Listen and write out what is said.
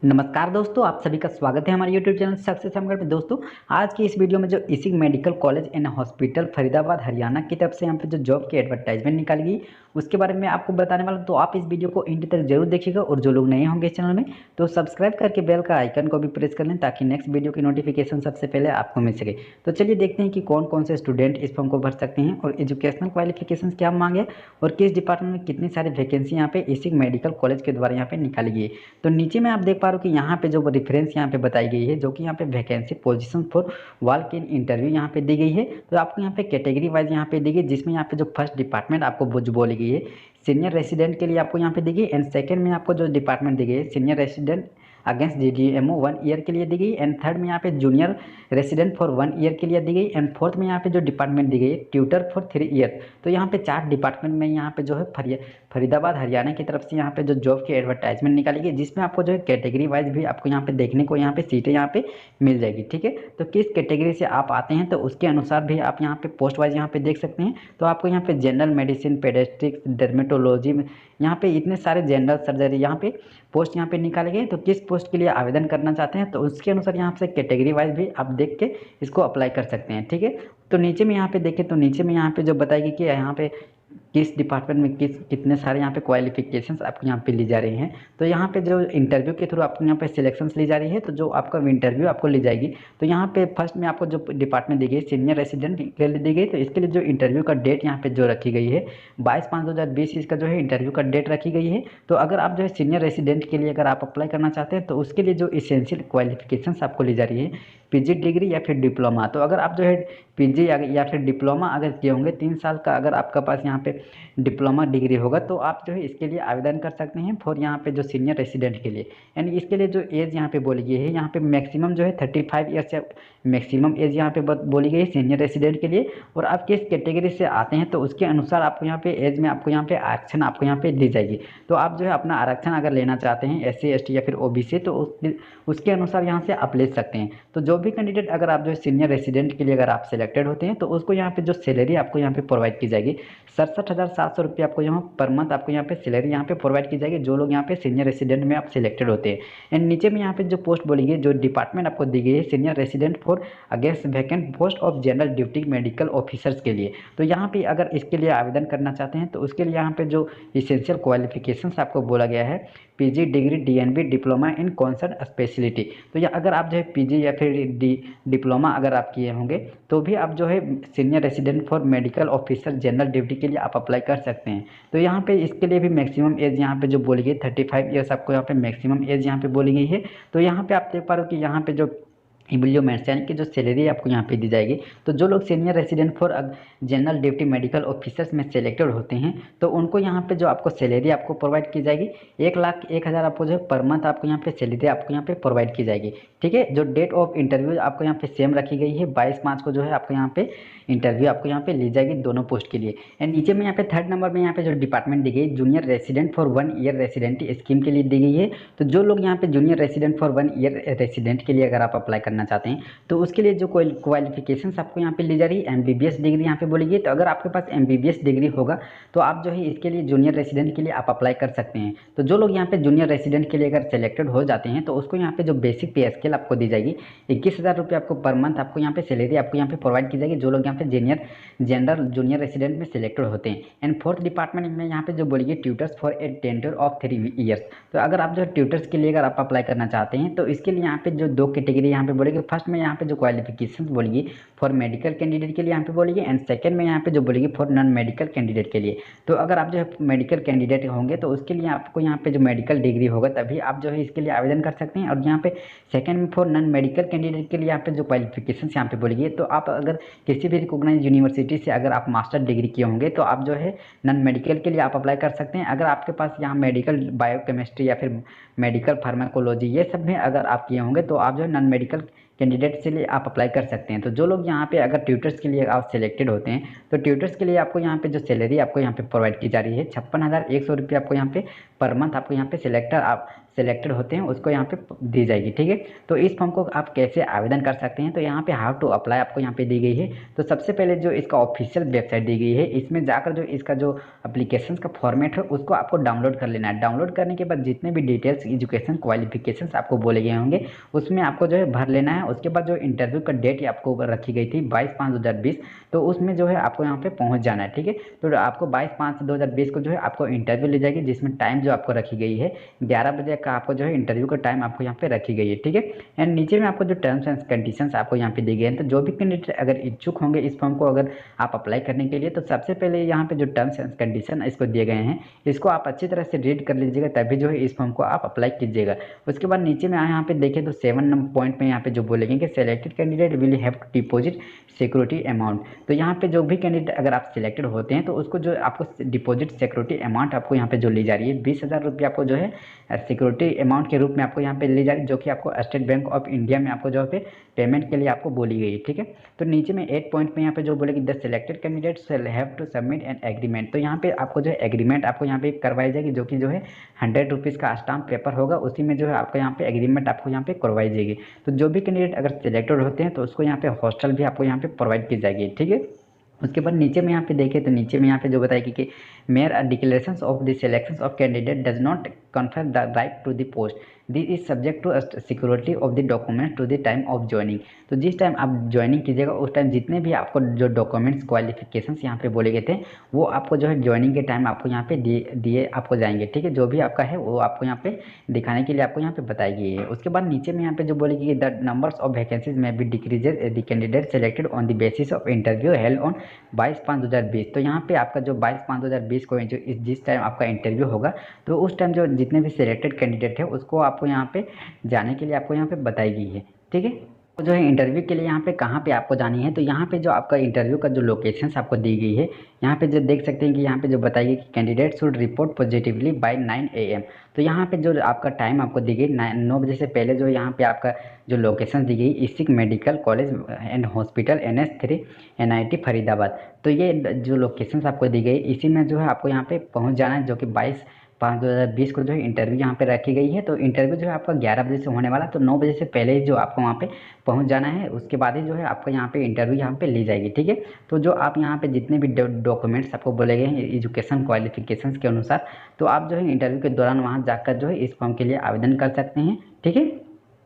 नमस्कार दोस्तों, आप सभी का स्वागत है हमारे YouTube चैनल सक्सेस हमगढ़ में। दोस्तों, आज की इस वीडियो में जो ESIC medical college and hospital Faridabad Haryana की तरफ से यहाँ पे जो जॉब की एडवर्टाइजमेंट निकाली गई उसके बारे में आपको बताने वाला हूं। तो आप इस वीडियो को एंड तक जरूर देखिएगा और जो लोग नए होंगे इस चैनल में तो सब्सक्राइब करके बेल का आइकन को भी प्रेस कर लें ताकि नेक्स्ट वीडियो की नोटिफिकेशन सबसे पहले आपको मिल सके। तो चलिए देखते हैं कि कौन कौन से स्टूडेंट इस फॉर्म को भर सकते हैं और एजुकेशनल क्वालिफिकेशन क्या मांगे और किस डिपार्टमेंट में कितनी सारी वैकेंसी यहाँ पे इसिक मेडिकल कॉलेज के द्वारा यहाँ पे निकाली गई है। तो नीचे में आप देख पा रहे हो कि यहाँ पे जो रेफरेंस यहाँ पे बताई गई है, जो कि यहाँ पे vacancy position for walk in interview यहाँ पे दी गई है। तो आपको यहाँ पे कैटेगरी वाइज यहाँ पे दी गई, जिसमें यहाँ पे जो फर्स्ट डिपार्टमेंट आपको बोली गई है सीनियर रेसिडेंट के लिए आपको यहाँ पे दी गई, एंड सेकंड में आपको जो डिपार्टमेंट दी गई है senior resident against DDMO 1 year के लिए दी गई, एंड थर्ड में यहाँ पे जूनियर रेसिडेंट फॉर 1 ईयर के लिए दी गई, एंड फोर्थ में यहाँ पे जो डिपार्टमेंट दी गई है ट्यूटर फॉर 3 ईयर। तो यहाँ पे 4 डिपार्टमेंट में यहाँ पे जो है फरीदाबाद हरियाणा की तरफ से यहाँ पे जो जॉब की एडवर्टाइजमेंट निकाली गई, जिसमें आपको जो है कैटेगरी वाइज भी आपको यहाँ पे देखने को यहाँ पे सीटें यहाँ पे मिल जाएगी। ठीक है, तो किस कैटेगरी से आप आते हैं तो उसके अनुसार भी आप यहाँ पे पोस्ट वाइज यहाँ पे देख सकते हैं। तो आपको यहाँ पे जनरल मेडिसिन, पेडियाट्रिक्स, डर्मेटोलॉजी, यहाँ पे इतने सारे जनरल सर्जरी यहाँ पे पोस्ट यहाँ पे निकाले गए। तो किस पोस्ट के लिए आवेदन करना चाहते हैं तो उसके अनुसार यहाँ से कैटेगरी वाइज भी आप देख के इसको अप्लाई कर सकते हैं। ठीक है, तो नीचे में यहाँ पे देखें तो नीचे में यहाँ पे जो बताएगी कि यहाँ पे किस डिपार्टमेंट में कितने सारे यहाँ पे क्वालिफिकेशंस आपको यहाँ पे ली जा रही हैं। तो यहाँ पे जो इंटरव्यू के थ्रू आपको यहाँ पे सिलेक्शंस ली जा रही है, तो जो आपका इंटरव्यू आपको ली जाएगी। तो यहाँ पे फर्स्ट में आपको जो डिपार्टमेंट दी गई सीनियर रेसिडेंट के लिए दी गई, तो इसके लिए जो इंटरव्यू का डेट यहाँ पे जो रखी गई है 22/5/2020 इसका जो है इंटरव्यू का डेट रखी गई है। तो अगर आप जो है सीनियर रेसिडेंट के लिए अगर आप अप्लाई करना चाहते हैं तो उसके लिए जो इसेंशियल क्वालिफिकेशंस आपको ली जा रही है PG डिग्री या फिर डिप्लोमा। तो अगर आप जो है PG या फिर डिप्लोमा अगर किए होंगे 3 साल का, अगर आपका पास यहाँ पे डिप्लोमा डिग्री होगा तो आप जो है इसके लिए आवेदन कर सकते हैं फॉर यहाँ पे जो सीनियर रेसिडेंट के लिए। यानी इसके लिए जो एज यहाँ पे बोली गई है, यहाँ पे मैक्सिमम जो है 35 ईयर्स से मैक्सिमम एज यहाँ पे बोली गई है सीनियर रेसिडेंट के लिए। और आप किस कैटेगरी से आते हैं तो उसके अनुसार आपको यहाँ पे एज में आपको यहाँ पे आरक्षण आपको यहाँ पे दी जाएगी। तो आप जो है अपना आरक्षण अगर लेना चाहते हैं SC ST या फिर OBC तो उसके अनुसार यहाँ से आप ले सकते हैं। तो जो भी कैंडिडेट अगर आप जो है सीनियर रेसिडेंट के लिए अगर आप सिलेक्टेड होते हैं तो उसको यहाँ पे जो सैलरी आपको यहाँ पे प्रोवाइड की जाएगी 67,700 रुपये आपको यहाँ पर मंथ आपको यहाँ पे सैलरी यहाँ पे प्रोवाइड की जाएगी, जो लोग यहाँ पे सीनियर रेसिडेंट में आप सिलेक्टेड होते हैं। एंड नीचे में यहाँ पे जो पोस्ट बोली गई, जो डिपार्टमेंट आपको दी गई है senior resident for against vacant post of general duty medical officers के लिए। तो यहाँ पे अगर इसके लिए आवेदन करना चाहते हैं तो उसके लिए यहाँ पे जो इसेंशियल क्वालिफिकेशंस आपको बोला गया है PG degree DNB diploma in concern speciality. तो या अगर आप जो है PG या फिर डिप्लोमा अगर आप किए होंगे तो भी आप जो है senior resident for medical officer general duty के लिए आप अप्लाई कर सकते हैं। तो यहाँ पे इसके लिए भी मैक्सिमम एज यहाँ पे जो बोली गई 35 ईयर्स आपको यहाँ पे मैक्सिमम एज यहाँ पे बोली गई है। तो यहाँ पे आप देख पा रहे हो कि यहाँ पे जो इम्प्लीमेंट्स यानी कि जो सैलरी आपको यहाँ पे दी जाएगी, तो जो लोग senior resident for general duty medical officers में सिलेक्टेड होते हैं तो उनको यहाँ पे जो आपको सैलरी आपको प्रोवाइड की जाएगी 1,01,000 आपको जो है पर मंथ आपको यहाँ पे सैलरी आपको यहाँ पे प्रोवाइड की जाएगी। ठीक है, जो डेट ऑफ इंटरव्यू आपको यहाँ पे सेम रखी गई है 22 मार्च को जो है आपको यहाँ पे इंटरव्यू आपको यहाँ पे ली जाएगी दोनों पोस्ट के लिए। एंड नीचे में यहाँ पे थर्ड नंबर में यहाँ पे जो डिपार्टमेंट दी गई junior resident for 1 year residency scheme के लिए दी गई है। तो जो लोग यहाँ पे junior resident for 1 year resident के लिए अगर आप अप्लाई करना चाहते हैं तो उसके लिए जो क्वालिफिकेशंस आपको यहाँ पे ली जा रही है MBBS डिग्री यहाँ पे बोली गई। तो अगर आपके पास MBBS डिग्री होगा तो आप जो है इसके लिए जूनियर रेसिडेंट के लिए आप अप्लाई कर सकते हैं। तो जो लोग यहाँ पे जूनियर रेसिडेंट के लिए अगर सेलेक्टेड हो जाते हैं तो उसको यहाँ पे जो बेसिक पे स्केल आपको दी जाएगी 21,000 रुपये आपको पर मंथ आपको यहाँ पे सैलरी आपको यहाँ पे प्रोवाइड की जाएगी, जो लोग यहाँ पे जनरल जूनियर रेसिडेंट में सिलेक्टेड होते हैं। एंड फोर्थ डिपार्टमेंट में यहाँ पे जो बोलिए tutors for a tender of 3 years. तो अगर आप जो ट्यूटर्स के लिए अगर आप अप्लाई करना चाहते हैं तो इसके लिए यहाँ पे जो 2 कैटेगरी यहाँ पे बोलेगी। फर्स्ट में यहाँ पे जो क्वालिफिकेशंस बोलेगी फॉर मेडिकल कैंडिडेट के लिए यहाँ पे बोलेगी, एंड सेकंड में यहाँ पे जो बोलेगी फॉर नॉन मेडिकल कैंडिडेट के लिए। तो अगर आप जो है मेडिकल कैंडिडेट होंगे तो उसके लिए आपको यहाँ पे जो मेडिकल डिग्री होगा तभी आप जो है इसके लिए आवेदन कर सकते हैं। और यहाँ पे सेकंड में फॉर नॉन मेडिकल कैंडिडेट के लिए यहाँ पे जो क्वालिफिकेशंस यहाँ पे बोलेगी, तो आप अगर किसी भी रिकॉग्नाइज यूनिवर्सिटी से अगर आप मास्टर डिग्री किए होंगे तो आप जो है नॉन मेडिकल के लिए आप अप्लाई कर सकते हैं। अगर आपके पास यहाँ मेडिकल बायोकेमिस्ट्री या फिर मेडिकल फार्माकोलॉजी ये सब में अगर आप किए होंगे तो आप जो है नॉन मेडिकल कैंडिडेट्स के लिए आप अप्लाई कर सकते हैं। तो जो लोग यहाँ पे अगर ट्यूटर्स के लिए आप सिलेक्टेड होते हैं तो ट्यूटर्स के लिए आपको यहाँ पे जो सैलरी आपको यहाँ पे प्रोवाइड की जा रही है 56,100 रुपये आपको यहाँ पे पर मंथ आपको यहाँ पे सिलेक्टेड होते हैं उसको यहाँ पे दी जाएगी। ठीक है, तो इस फॉर्म को आप कैसे आवेदन कर सकते हैं, तो यहाँ पे हाउ टू अप्लाई आपको यहाँ पे दी गई है। तो सबसे पहले जो इसका ऑफिशियल वेबसाइट दी गई है, इसमें जाकर जो इसका जो एप्लीकेशन का फॉर्मेट है उसको आपको डाउनलोड कर लेना है। डाउनलोड करने के बाद जितने भी डिटेल्स एजुकेशन क्वालिफिकेशंस आपको बोले गए होंगे उसमें आपको जो है भर लेना है। उसके बाद जो इंटरव्यू का डेट आपको रखी गई थी 22/5/2020, तो उसमें जो है आपको यहाँ पे पहुँच जाना है। ठीक है, तो आपको 22/5/2020 को जो है आपको इंटरव्यू ली जाएगी, जिसमें टाइम जो आपको रखी गई है 11 बजे का आपको जो है इंटरव्यू का टाइम आपको यहाँ पे रखी गई है। ठीक है, एंड नीचे में आपको जो टर्म्स एंड कंडीशंस आपको यहाँ पे दी गए हैं, तो जो भी कैंडिडेट अगर इच्छुक होंगे इस फॉर्म को अगर आप अप्लाई करने के लिए, तो सबसे पहले यहाँ पे जो टर्म्स एंड कंडीशन इसको दिए गए हैं इसको आप अच्छी तरह से रीड कर लीजिएगा, तभी जो है इस फॉर्म को आप अप्लाई कीजिएगा। उसके बाद नीचे में यहाँ पे देखें तो 7 नंबर पॉइंट में यहाँ पे जो बोलेंगे कि selected candidate will have to deposit security amount. तो यहाँ पे जो भी कैंडिडेट अगर आप सिलेक्टेड होते हैं तो उसको जो आपको डिपॉजिट सिक्योरिटी अमाउंट आपको यहाँ पे जो ली जा रही है 20,000 रुपये आपको जो है सिक्योरिटी अमाउंट के रूप में आपको यहाँ पे ली जा रही है, जो कि आपको स्टेट बैंक ऑफ इंडिया में आपको जो है पेमेंट के लिए आपको बोली गई है। ठीक है, तो नीचे में 8 पॉइंट में यहाँ पे जो बोलेगी the selected candidate will have to submit an agreement. तो यहाँ पे आपको जो है एग्रीमेंट आपको यहाँ पे करवाई जाएगी, जो कि जो है 100 रुपीज़ का स्टाम्प पेपर होगा, उसी में जो है आपको यहाँ पे एग्रीमेंट आपको यहाँ पे करवाई जाएगी। तो जो भी कैंडिडेट अगर सिलेक्टेड होते हैं तो उसको यहाँ पे हॉस्टल भी आपको यहाँ पे प्रोवाइड की जाएगी। ठीक है, उसके बाद नीचे में यहाँ पे देखें तो नीचे में यहाँ पे जो बताएगी कि mere declarations of the selections of candidate does not confer the right to the post, this is subject to security of the document to the time of joining. तो जिस टाइम आप ज्वाइनिंग कीजिएगा उस टाइम जितने भी आपको जो documents qualifications यहाँ पे बोले गए थे वो आपको जो है ज्वाइनिंग के टाइम आपको यहाँ पे दिए आपको जाएंगे। ठीक है, जो भी आपका है वो आपको यहाँ पे दिखाने के लिए आपको यहाँ पे बताई गई है। उसके बाद नीचे में यहाँ पे जो बोलेगी कि द नंबर्स ऑफ वैकेंसीज में B decreases the candidate selected on the basis of interview held on 22/5/2020। तो यहाँ पे आपका जो 22/5/2020 को जो जिस टाइम आपका इंटरव्यू होगा तो उस टाइम जो जितने भी सिलेक्टेड कैंडिडेट है उसको आपको यहाँ पे जाने के लिए आपको यहाँ पे बताई गई है। ठीक है, तो जो है इंटरव्यू के लिए यहाँ पे कहाँ पे आपको जानी है, तो यहाँ पे जो आपका इंटरव्यू का जो लोकेशंस आपको दी गई है यहाँ पे जो देख सकते हैं कि यहाँ पे जो बताइए कि candidate should report positively by 9 AM। तो यहाँ पे जो आपका टाइम आपको दी गई 9 बजे से पहले जो यहाँ पे आपका जो लोकेशन दी गई ESIC medical college and hospital NH3 NIT Faridabad. तो ये जो लोकेशंस आपको दी गई इसी में जो है आपको यहाँ पे पहुँच जाना है, जो कि 22/5/2020 को जो है इंटरव्यू यहाँ पे रखी गई है। तो इंटरव्यू जो है आपका 11 बजे से होने वाला, तो 9 बजे से पहले ही जो आपको वहाँ पे पहुँच जाना है, उसके बाद ही जो है आपको यहाँ पे इंटरव्यू यहाँ पे ली जाएगी। ठीक है, तो जो आप यहाँ पे जितने भी डॉक्यूमेंट्स आपको बोले गए हैं एजुकेशन क्वालिफिकेशंस के अनुसार, तो आप जो है इंटरव्यू के दौरान वहाँ जाकर जो है इस फॉर्म के लिए आवेदन कर सकते हैं। ठीक है।